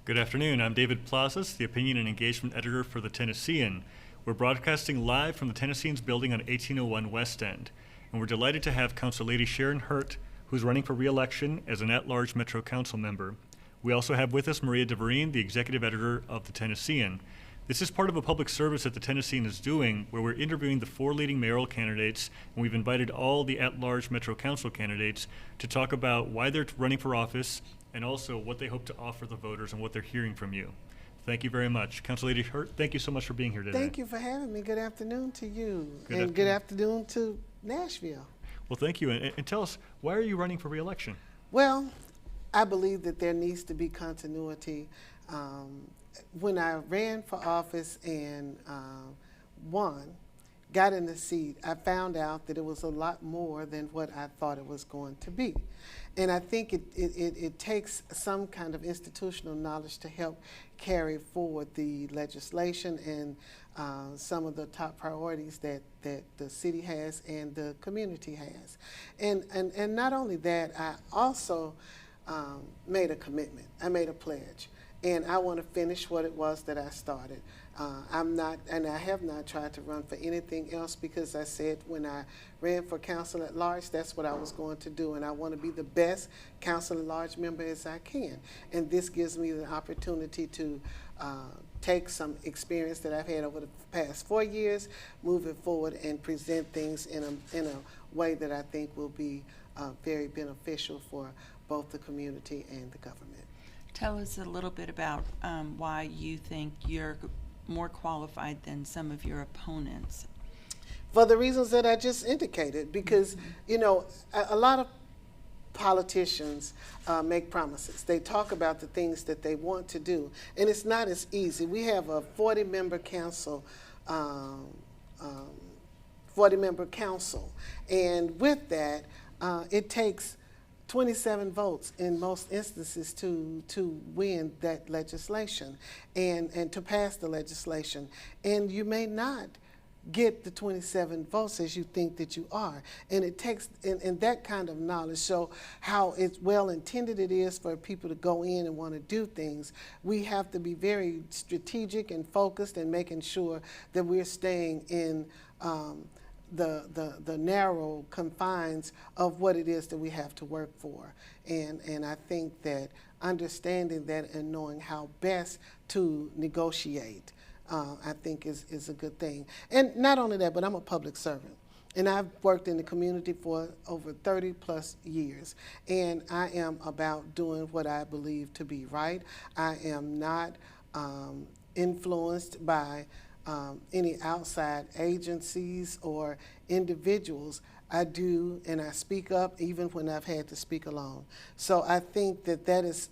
Good afternoon. I'm David Plazas, the Opinion and Engagement Editor for the Tennessean. We're broadcasting live from the Tennessean's building on 1801 West End, and we're delighted to have Council Lady Sharon Hurt, who's running for re-election as an at-large Metro Council member. We also have with us Maria DeVarine, the Executive Editor of the Tennessean. This is part of a public service that the Tennessean is doing, where we're interviewing the 4 leading mayoral candidates, and we've invited all the at-large Metro Council candidates to talk about why they're running for office and also what they hope to offer the voters and what they're hearing from you. Thank you very much. Council Lady Hurt, thank you so much for being here today. Thank you for having me. Good afternoon to you. Good Good afternoon to Nashville. Well, thank you. And tell us, why are you running for re-election? Well, I believe that there needs to be continuity. When I ran for office and won, got in the seat, I found out that it was a lot more than what I thought it was going to be. And I think it takes some kind of institutional knowledge to help carry forward the legislation and some of the top priorities that the city has and the community has. And not only that, I also made a commitment. I made a pledge. And I want to finish what it was that I started. I'm not, and I have not tried to run for anything else, because I said when I ran for council at large, that's what I was going to do. And I want to be the best council at large member as I can. And this gives me the opportunity to take some experience that I've had over the past 4 years, move it forward and present things in a way that I think will be very beneficial for both the community and the government. Tell us a little bit about why you think you're more qualified than some of your opponents. For the reasons that I just indicated, because, you know, a lot of politicians make promises. They talk about the things that they want to do, and it's not as easy. We have a 40-member council, and with that, it takes 27 votes in most instances to win that legislation and to pass the legislation. And you may not get the 27 votes as you think that you are. And it takes, and that kind of knowledge, so how it's well intended it is for people to go in and want to do things. We have to be very strategic and focused and making sure that we're staying in the narrow confines of what it is that we have to work for. And I think that understanding that and knowing how best to negotiate, I think is a good thing. And not only that, but I'm a public servant. And I've worked in the community for over 30 plus years. And I am about doing what I believe to be right. I am not influenced by any outside agencies or individuals. I do, and I speak up even when I've had to speak alone. So I think that that is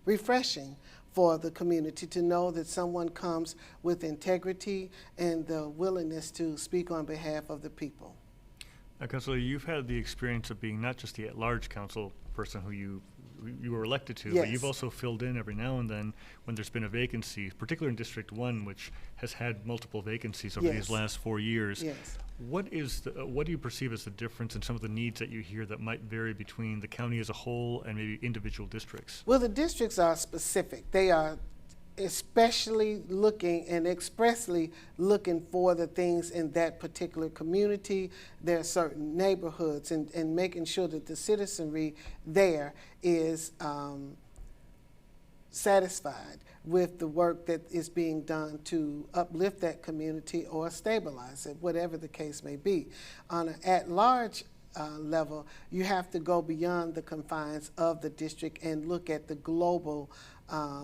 refreshing for the community to know that someone comes with integrity and the willingness to speak on behalf of the people. Now, Councilor, you've had the experience of being not just the at-large council person who you were elected to, yes, but you've also filled in every now and then when there's been a vacancy, particularly in District 1, which has had multiple vacancies over yes, these last 4 years. Yes. What do you perceive as the difference in some of the needs that you hear that might vary between the county as a whole and maybe individual districts? Well, the districts are specific. They are especially looking and expressly looking for the things in that particular community. There are certain neighborhoods, and making sure that the citizenry there is satisfied with the work that is being done to uplift that community or stabilize it, whatever the case may be. On an at-large level, you have to go beyond the confines of the district and look at the global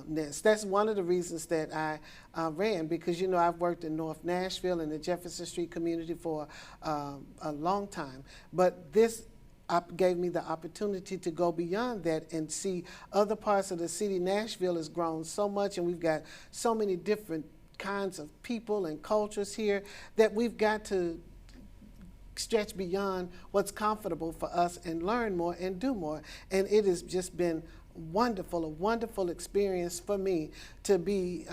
ness. That's one of the reasons that I ran, because, you know, I've worked in North Nashville and the Jefferson Street community for a long time, but this gave me the opportunity to go beyond that and see other parts of the city. Nashville has grown so much, and we've got so many different kinds of people and cultures here that we've got to stretch beyond what's comfortable for us and learn more and do more. And it has just been wonderful, a wonderful experience for me to be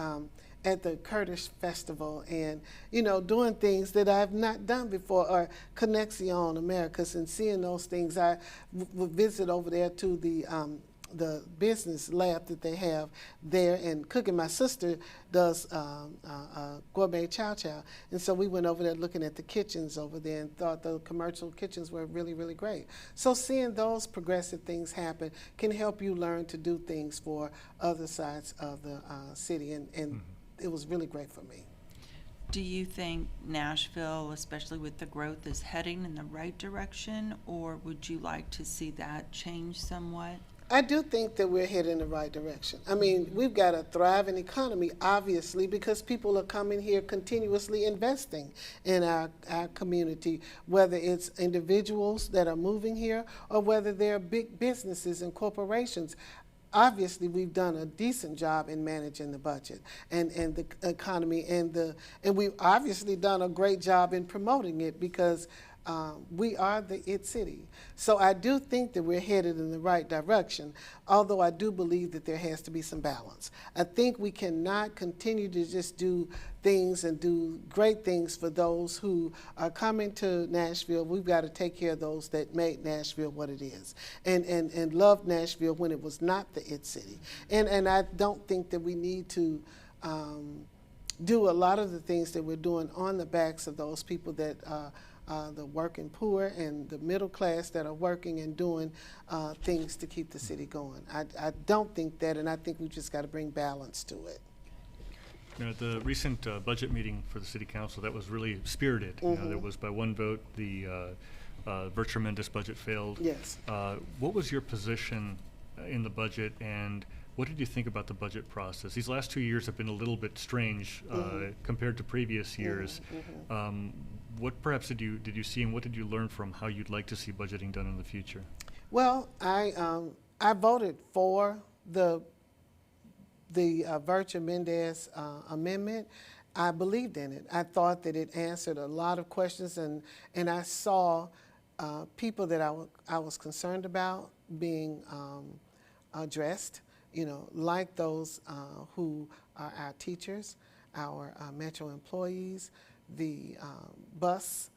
at the Kurdish Festival and, you know, doing things that I've not done before, or Connexion Americas, and seeing those things. I would visit over there to the the business lab that they have there and cooking. My sister does gourmet chow chow, and so we went over there looking at the kitchens over there and thought the commercial kitchens were really, really great. So seeing those progressive things happen can help you learn to do things for other sides of the city, and it was really great for me. Do you think Nashville, especially with the growth, is heading in the right direction, or would you like to see that change somewhat? I do think that we're headed in the right direction. I mean, we've got a thriving economy, obviously, because people are coming here continuously investing in our community, whether it's individuals that are moving here or whether they're big businesses and corporations. Obviously, we've done a decent job in managing the budget and the economy, and we've obviously done a great job in promoting it because we are the it city. So I do think that we're headed in the right direction, although I do believe that there has to be some balance. I think we cannot continue to just do things and do great things for those who are coming to Nashville. We've got to take care of those that made Nashville what it is and loved Nashville when it was not the it city. And I don't think that we need to do a lot of the things that we're doing on the backs of those people that the working poor and the middle class that are working and doing things to keep the city going. I don't think that, and I think we've just got to bring balance to it. You know, at the recent budget meeting for the city council, that was really spirited. You know, there was by one vote, the Tremendous budget failed. Yes. What was your position in the budget, and what did you think about the budget process? These last 2 years have been a little bit strange compared to previous years. What perhaps did you see, and what did you learn from how you'd like to see budgeting done in the future? Well, I voted for the Tremendous amendment. I believed in it. I thought that it answered a lot of questions, and I saw people that I was concerned about being addressed. You know, like those who are our teachers, our metro employees, the bus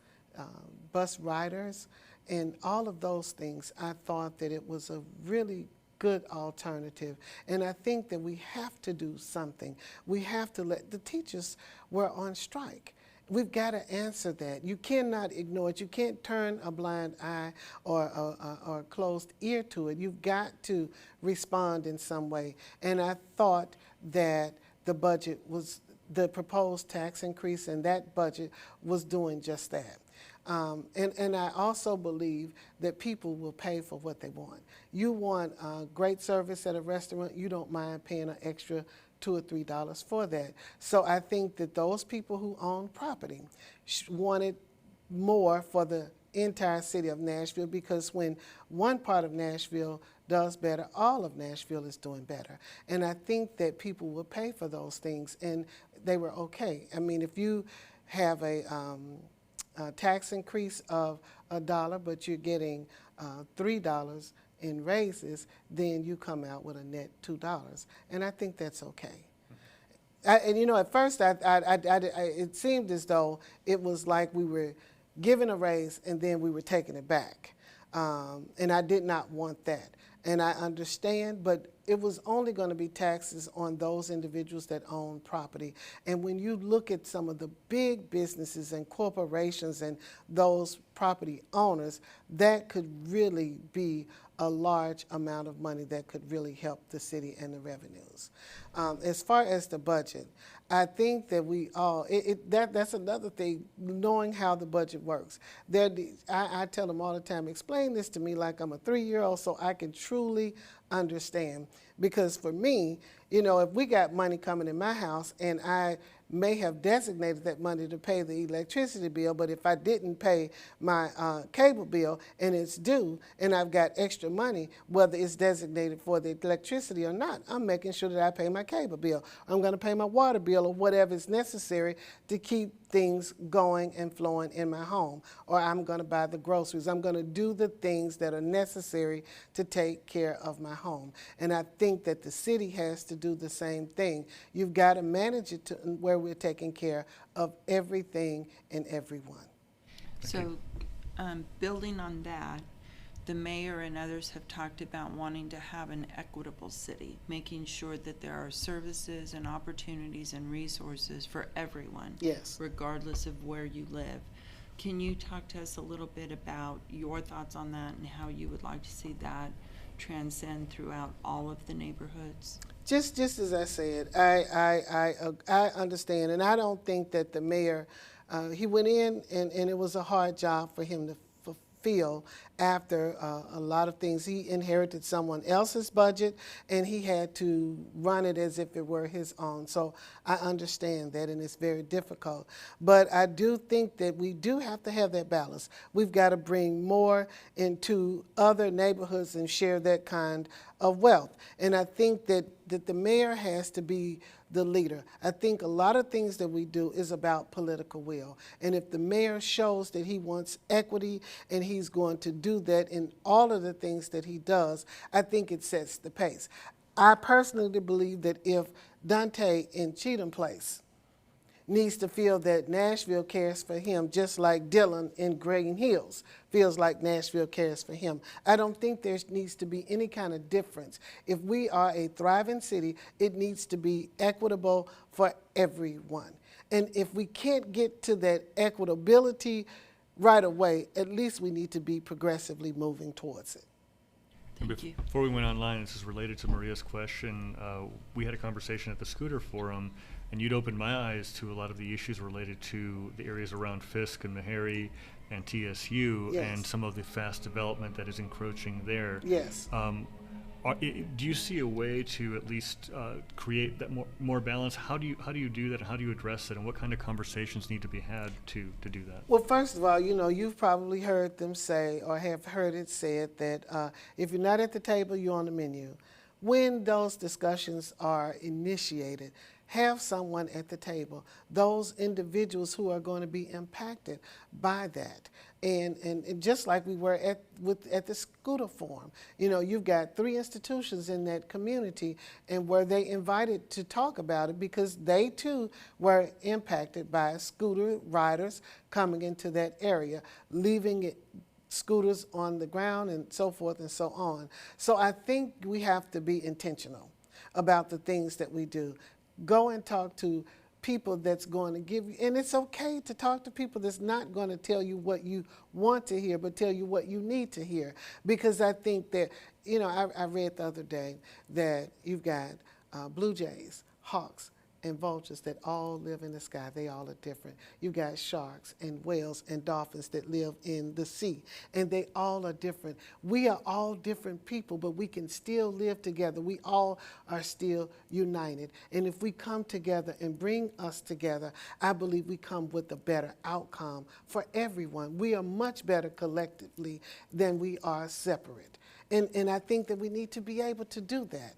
riders, and all of those things. I thought that it was a really good alternative, and I think that we have to do something. We have to the teachers were on strike. We've got to answer that. You cannot ignore it. You can't turn a blind eye or a closed ear to it. You've got to respond in some way. And I thought that the budget was, the proposed tax increase in that budget was doing just that. And I also believe that people will pay for what they want. You want great service at a restaurant, you don't mind paying an extra $2 or $3 for that. So I think that those people who own property wanted more for the entire city of Nashville, because when one part of Nashville does better, all of Nashville is doing better. And I think that people will pay for those things, and they were okay. I mean, if you have a tax increase of $1, but you're getting $3 in raises, then you come out with a net $2, and I think that's okay. And you know, at first, it seemed as though it was like we were giving a raise and then we were taking it back, and I did not want that. And I understand, but it was only going to be taxes on those individuals that own property. And when you look at some of the big businesses and corporations and those property owners, that could really be a large amount of money that could really help the city and the revenues. As far as the budget, I think that we all, that's another thing, knowing how the budget works. I tell them all the time, explain this to me like I'm a 3-year-old so I can truly understand. Because for me, you know, if we got money coming in my house and I may have designated that money to pay the electricity bill, but if I didn't pay my cable bill and it's due and I've got extra money, whether it's designated for the electricity or not, I'm making sure that I pay my cable bill. I'm going to pay my water bill or whatever is necessary to keep things going and flowing in my home. Or I'm going to buy the groceries. I'm going to do the things that are necessary to take care of my home. And I think that the city has to do the same thing. You've got to manage it to where we're taking care of everything and everyone. So building on that, the mayor and others have talked about wanting to have an equitable city, making sure that there are services and opportunities and resources for everyone, Yes. regardless of where you live. Can you talk to us a little bit about your thoughts on that and how you would like to see that transcend throughout all of the neighborhoods? Just as I said, I understand, and I don't think that the mayor, he went in and it was a hard job for him to fulfill after a lot of things. He inherited someone else's budget and he had to run it as if it were his own. So I understand that, and it's very difficult. But I do think that we do have to have that balance. We've got to bring more into other neighborhoods and share that kind of wealth. And I think that the mayor has to be the leader. I think a lot of things that we do is about political will. And if the mayor shows that he wants equity and he's going to do that in all of the things that he does, I think it sets the pace. I personally believe that if Dante in Cheatham Place needs to feel that Nashville cares for him, just like Dylan in Green Hills feels like Nashville cares for him. I don't think there needs to be any kind of difference. If we are a thriving city, it needs to be equitable for everyone. And if we can't get to that equitability right away, at least we need to be progressively moving towards it. Thank you. Before we went online, this is related to Maria's question. We had a conversation at the Scooter Forum, and you'd opened my eyes to a lot of the issues related to the areas around Fisk and Meharry and TSU, Yes. and some of the fast development that is encroaching there. Yes. Do you see a way to at least create that more balance? How do you do that, and how do you address it, and what kind of conversations need to be had to do that? Well, first of all, you've probably heard them say, or have heard it said, that if you're not at the table, you're on the menu. When those discussions are initiated, have someone at the table, those individuals who are going to be impacted by that. And just like we were at the Scooter Forum, you've got 3 institutions in that community, and were they invited to talk about it because they too were impacted by scooter riders coming into that area, leaving scooters on the ground and so forth and so on. So I think we have to be intentional about the things that we do. Go and talk to people that's going to give you, and it's okay to talk to people that's not going to tell you what you want to hear, but tell you what you need to hear. Because I think that, I read the other day that you've got blue jays, hawks, and vultures that all live in the sky. They all are different. You've got sharks and whales and dolphins that live in the sea, and they all are different. We are all different people, but we can still live together. We all are still united. And if we come together and bring us together, I believe we come with a better outcome for everyone. We are much better collectively than we are separate. And I think that we need to be able to do that.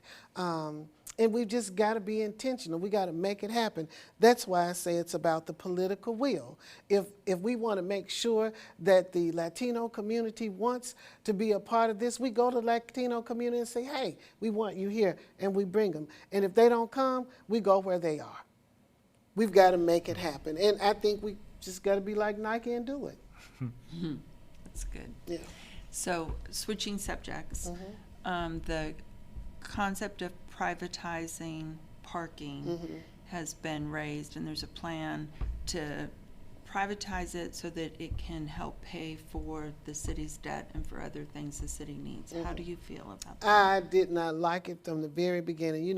And we've just got to be intentional. We got to make it happen. That's why I say it's about the political will. If we want to make sure that the Latino community wants to be a part of this, we go to the Latino community and say, hey, we want you here, and we bring them. And if they don't come, we go where they are. We've got to make it happen. And I think we just got to be like Nike and do it. That's good. Yeah. So, switching subjects, the concept of privatizing parking has been raised, and there's a plan to privatize it so that it can help pay for the city's debt and for other things the city needs. How do you feel about that? I did not like it from the very beginning.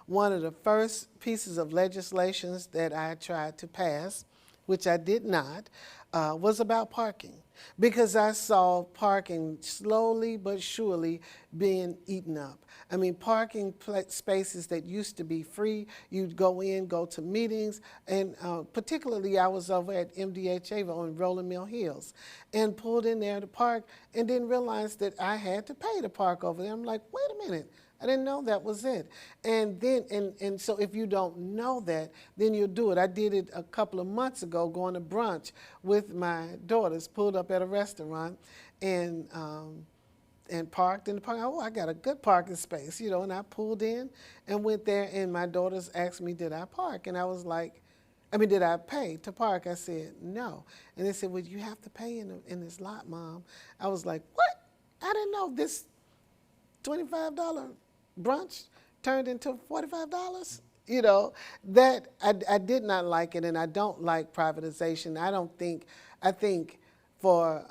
One of the first pieces of legislation that I tried to pass, which I did not, was about parking, because I saw parking slowly but surely being eaten up. I mean, parking spaces that used to be free, you'd go in, go to meetings, and particularly I was over at MDHA on Rolling Mill Hills and pulled in there to park and didn't realize that I had to pay to park over there. I'm like, wait a minute. I didn't know that was it. And then, and so if you don't know that, then you'll do it. I did it a couple of months ago, going to brunch with my daughters, pulled up at a restaurant and parked in the parking. Oh, I got a good parking space, and I pulled in and went there, and my daughters asked me, did I park? And I was like, did I pay to park? I said, no. And they said, well, you have to pay in this lot, Mom. I was like, what? I didn't know this $25 brunch turned into $45. You know, that I did not like it, and I don't like privatization. I think for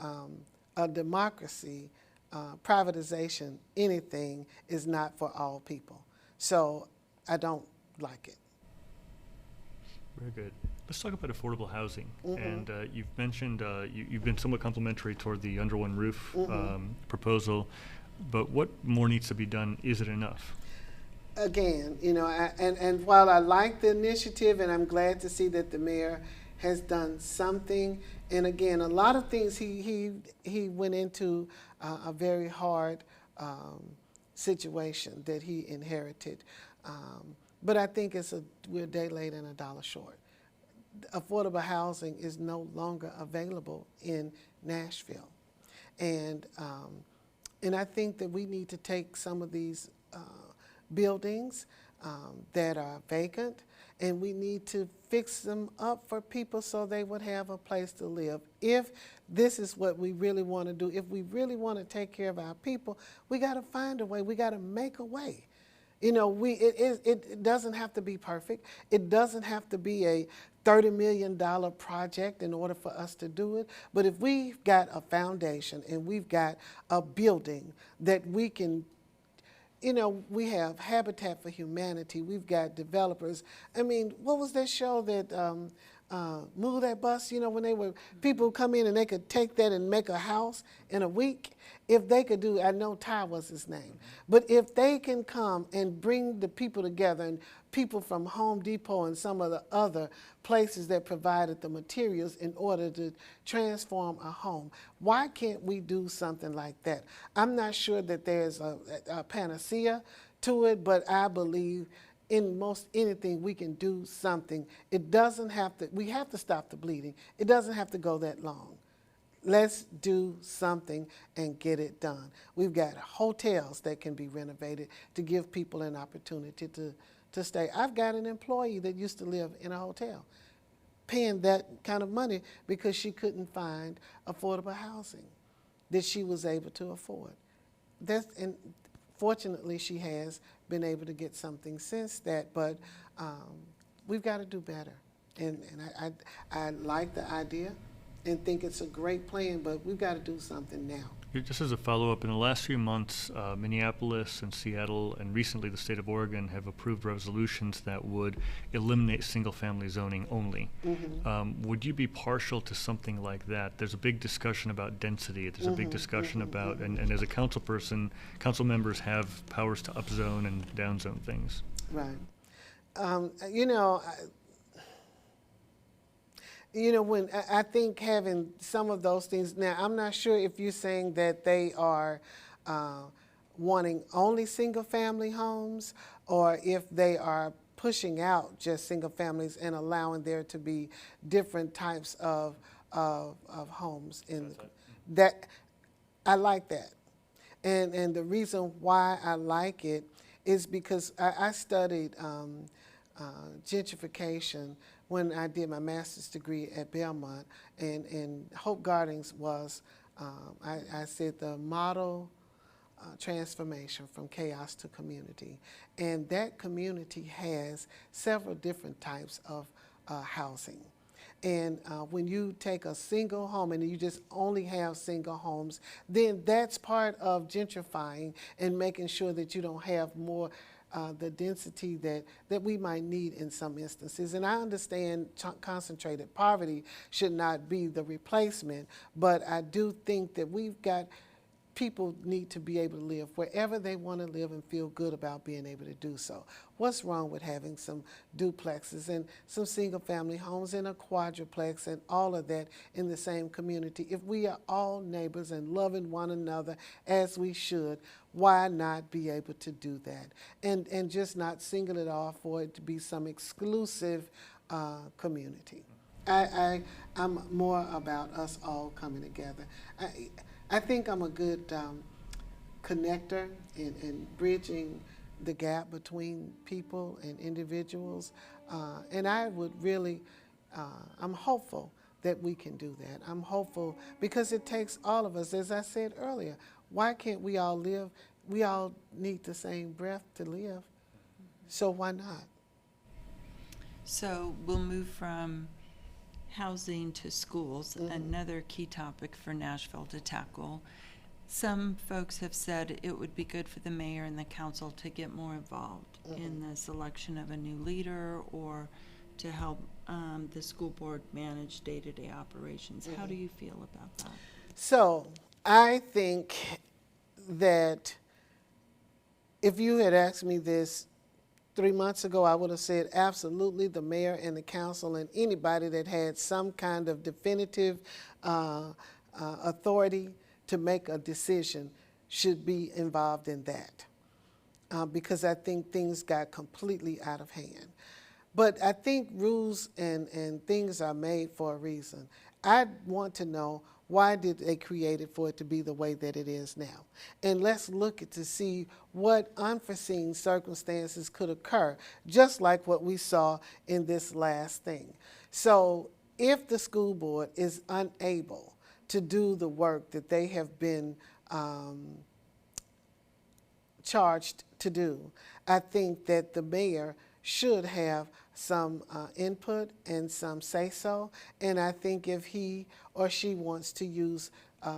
a democracy, privatization, anything is not for all people. So I don't like it. Very good. Let's talk about affordable housing. And you've mentioned you've been somewhat complimentary toward the under one roof proposal, but what more needs to be done? Is it enough? Again, you know, and while I like the initiative, and I'm glad to see that the mayor has done something, and again, a lot of things he went into a very hard situation that he inherited, but I think we're a day late and a dollar short. Affordable housing is no longer available in Nashville, and I think that we need to take some of these buildings that are vacant, and we need to fix them up for people so they would have a place to live. If this is what we really want to do, if we really want to take care of our people, we got to find a way. We got to make a way. You know, it doesn't have to be perfect. It doesn't have to be a $30 million project in order for us to do it. But if we've got a foundation and we've got a building that we can, you know, we have Habitat for Humanity, we've got developers. I mean, what was that show that Move That Bus, you know, when people come in and they could take that and make a house in a week? If they could do, I know Ty was his name, but if they can come and bring the people together, and people from Home Depot and some of the other places that provided the materials in order to transform a home, why can't we do something like that? I'm not sure that there's a panacea to it, but I believe in most anything we can do something. It doesn't have to, we have to stop the bleeding. It doesn't have to go that long. Let's do something and get it done. We've got hotels that can be renovated to give people an opportunity to stay. I've got an employee that used to live in a hotel, paying that kind of money because she couldn't find affordable housing that she was able to afford. And fortunately, she has been able to get something since that, but we've got to do better. And I like the idea and think it's a great plan, but we've got to do something now. Just as a follow-up, in the last few months, Minneapolis and Seattle and recently the state of Oregon have approved resolutions that would eliminate single-family zoning only. Would you be partial to something like that? There's a big discussion about density. There's a big discussion about, and as a council person, council members have powers to upzone and downzone things. Right. You know, when I think having some of those things, now I'm not sure if you're saying that they are wanting only single family homes, or if they are pushing out just single families and allowing there to be different types of homes. That I like that. And the reason why I like it is because I studied gentrification when I did my master's degree at Belmont, and Hope Gardens was, I said, the model transformation from chaos to community. And that community has several different types of housing. And when you take a single home and you just only have single homes, then that's part of gentrifying and making sure that you don't have more the density that we might need in some instances. And I understand concentrated poverty should not be the replacement, but I do think that people need to be able to live wherever they want to live and feel good about being able to do so. What's wrong with having some duplexes and some single family homes and a quadruplex and all of that in the same community? If we are all neighbors and loving one another as we should, why not be able to do that? And just not single it off for it to be some exclusive community. I'm more about us all coming together. I think I'm a good connector in bridging the gap between people and individuals. And I would really, I'm hopeful that we can do that. I'm hopeful because it takes all of us. As I said earlier, Why can't we all live? We all need the same breath to live. So why not? So we'll move from housing to schools, another key topic for Nashville to tackle. Some folks have said it would be good for the mayor and the council to get more involved in the selection of a new leader or to help the school board manage day-to-day operations. How do you feel about that? So I think that if you had asked me this 3 months ago, I would have said absolutely the mayor and the council and anybody that had some kind of definitive authority to make a decision should be involved in that, because I think things got completely out of hand. But I think rules and things are made for a reason. I want to know, why did they create it for it to be the way that it is now? And let's look at to see what unforeseen circumstances could occur, just like what we saw in this last thing. So if the school board is unable to do the work that they have been charged to do, I think that the mayor should have some input and some say-so, and I think if he or she wants to use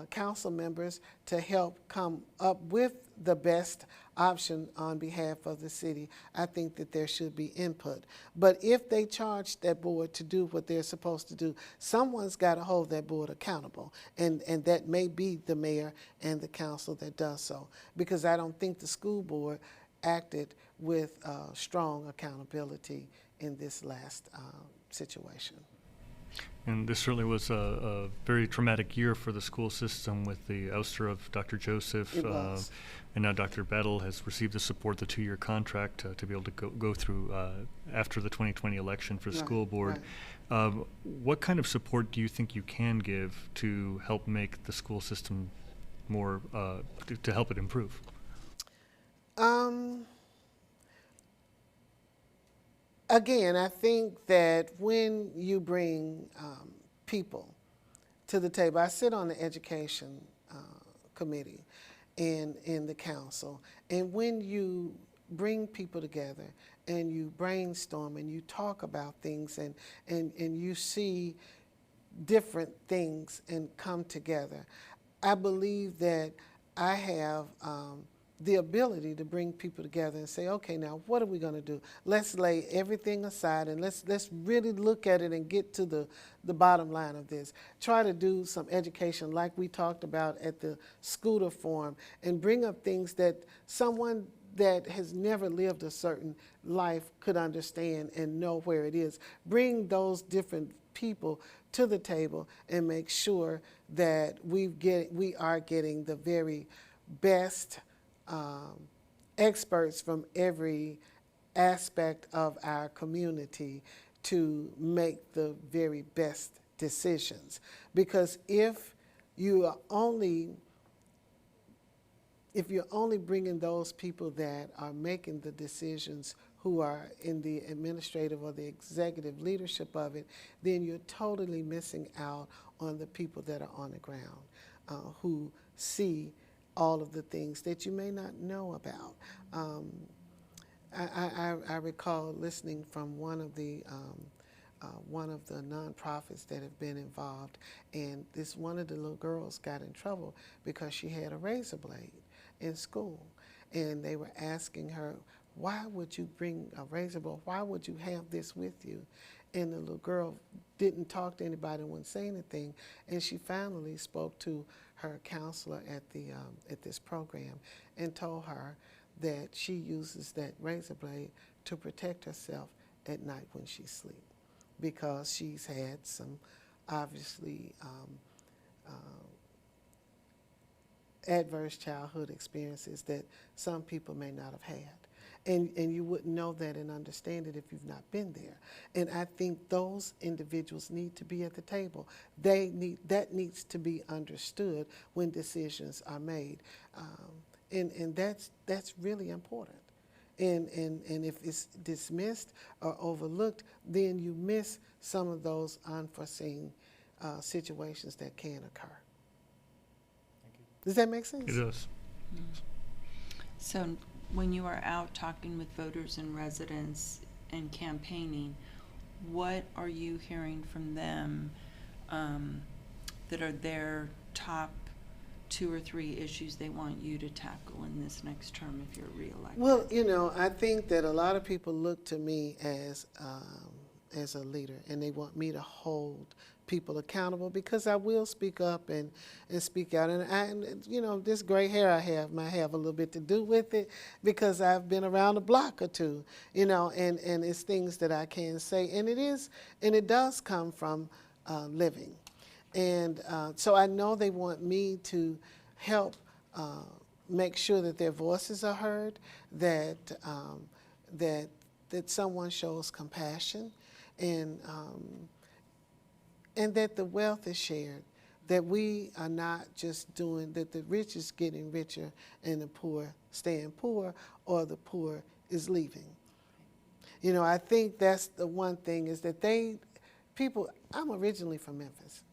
council members to help come up with the best option on behalf of the city, I think that there should be input. But if they charge that board to do what they're supposed to do, someone's got to hold that board accountable, and that may be the mayor and the council that does so, because I don't think the school board acted with strong accountability in this last situation. And this certainly was a very traumatic year for the school system with the ouster of Dr. Joseph. It was. And now Dr. Bethel has received the support, the 2-year contract to be able to go through after the 2020 election for the school board. Right. What kind of support do you think you can give to help make the school system more, to help it improve? Again, I think that when you bring people to the table, I sit on the education committee and in the council, and when you bring people together and you brainstorm and you talk about things and you see different things and come together, I believe that I have the ability to bring people together and say, okay, now what are we going to do? Let's lay everything aside and let's really look at it and get to the bottom line of this. Try to do some education like we talked about at the Scooter Forum and bring up things that someone that has never lived a certain life could understand and know where it is. Bring those different people to the table and make sure that we are getting the very best experts from every aspect of our community to make the very best decisions. Because if you're only bringing those people that are making the decisions who are in the administrative or the executive leadership of it, then you're totally missing out on the people that are on the ground who see all of the things that you may not know about. I recall listening from one of the nonprofits that have been involved, and one of the little girls got in trouble because she had a razor blade in school, and they were asking her, why would you bring a razor blade? Why would you have this with you? And the little girl didn't talk to anybody, wouldn't say anything, and she finally spoke to her counselor at this program and told her that she uses that razor blade to protect herself at night when she sleeps, because she's had some obviously adverse childhood experiences that some people may not have had. And you wouldn't know that and understand it if you've not been there. And I think those individuals need to be at the table. That needs to be understood when decisions are made. And that's really important. And if it's dismissed or overlooked, then you miss some of those unforeseen situations that can occur. Thank you. Does that make sense? It does. So when you are out talking with voters and residents and campaigning, what are you hearing from them that are their top 2 or 3 issues they want you to tackle in this next term if you're reelected? Well, you know, I think that a lot of people look to me as a leader, and they want me to hold people accountable because I will speak up and speak out. And you know, this gray hair I have might have a little bit to do with it because I've been around the block or two, you know, and it's things that I can say. And it does come from living. And so I know they want me to help make sure that their voices are heard, that someone shows compassion, and that the wealth is shared, that we are not just doing, that the rich is getting richer and the poor staying poor, or the poor is leaving. You know, I think that's the one thing is that I'm originally from Memphis.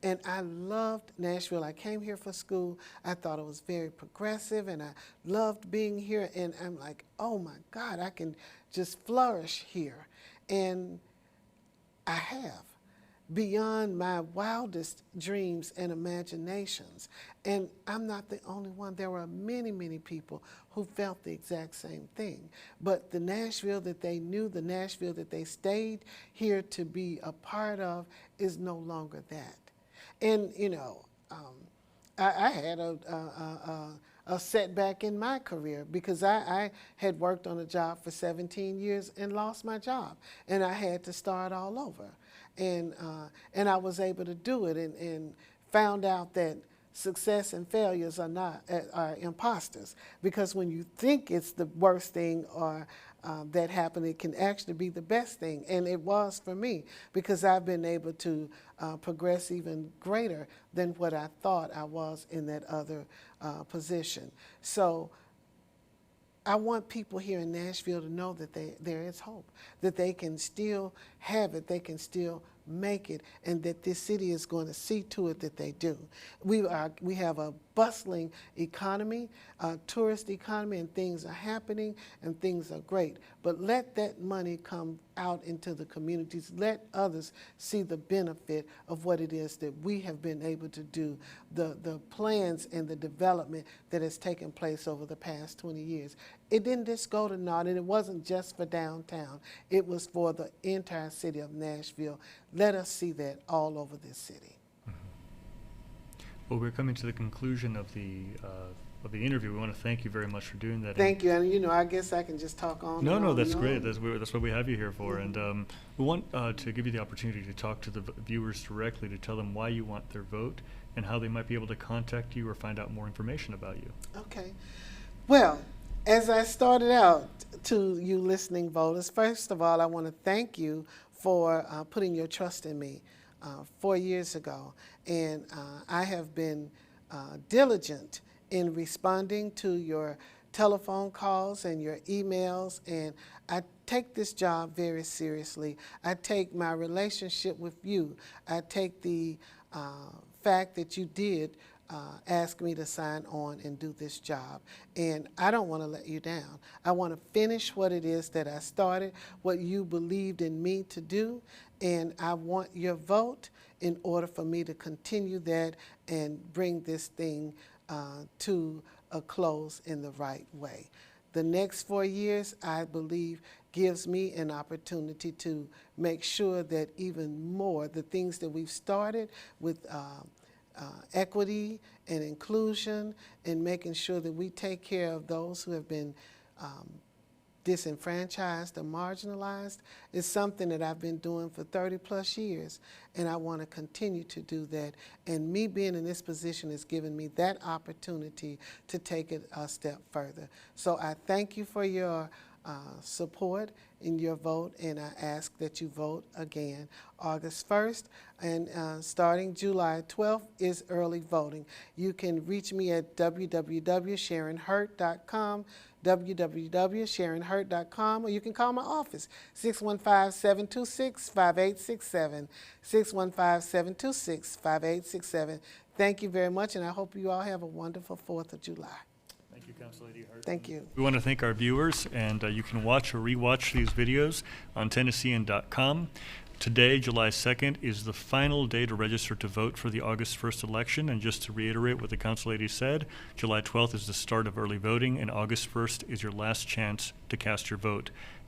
And I loved Nashville. I came here for school. I thought it was very progressive, and I loved being here. And I'm like, oh my God, I can just flourish here. And I have, beyond my wildest dreams and imaginations. And I'm not the only one. There were many, many people who felt the exact same thing. But the Nashville that they knew, the Nashville that they stayed here to be a part of, is no longer that. And, you know, I had a setback in my career because I had worked on a job for 17 years and lost my job. And I had to start all over. And I was able to do it and found out that success and failures are imposters. Because when you think it's the worst thing or that happened, it can actually be the best thing. And it was for me because I've been able to progress even greater than what I thought I was in that other position. So I want people here in Nashville to know that there is hope, that they can still have it, they can still make it, and that this city is going to see to it that they do. We have a bustling economy, tourist economy, and things are happening and things are great. But let that money come out into the communities. Let others see the benefit of what it is that we have been able to do, the plans and the development that has taken place over the past 20 years. It didn't just go to naught, and it wasn't just for downtown. It was for the entire city of Nashville. Let us see that all over this city. Well, we're coming to the conclusion of the interview. We want to thank you very much for doing that. Thank you, and you know, I guess I can just talk on. No, that's great. That's what we have you here for. Mm-hmm. And we want to give you the opportunity to talk to the viewers directly, to tell them why you want their vote and how they might be able to contact you or find out more information about you. Okay. Well, as I started out to you listening voters, first of all, I want to thank you for putting your trust in me 4 years ago. And I have been diligent in responding to your telephone calls and your emails, and I take this job very seriously. I take my relationship with you. I take the fact that you did ask me to sign on and do this job. And I don't want to let you down. I want to finish what it is that I started, what you believed in me to do, and I want your vote in order for me to continue that and bring this thing to a close in the right way. The next 4 years, I believe, gives me an opportunity to make sure that even more, the things that we've started with equity and inclusion and making sure that we take care of those who have been disenfranchised or marginalized is something that I've been doing for 30 plus years, and I want to continue to do that. And me being in this position has given me that opportunity to take it a step further. So I thank you for your support in your vote, and I ask that you vote again August 1st, and starting July 12th is early voting. You can reach me at www.sharonhurt.com www.sharonhurt.com, or you can call my office, 615-726-5867, 615-726-5867. Thank you very much, and I hope you all have a wonderful 4th of July. Thank you, Council Lady Hurt. Thank you. We want to thank our viewers, and you can watch or rewatch these videos on Tennessean.com. Today, July 2nd, is the final day to register to vote for the August 1st election. And just to reiterate what the Council Lady said, July 12th is the start of early voting, and August 1st is your last chance to cast your vote.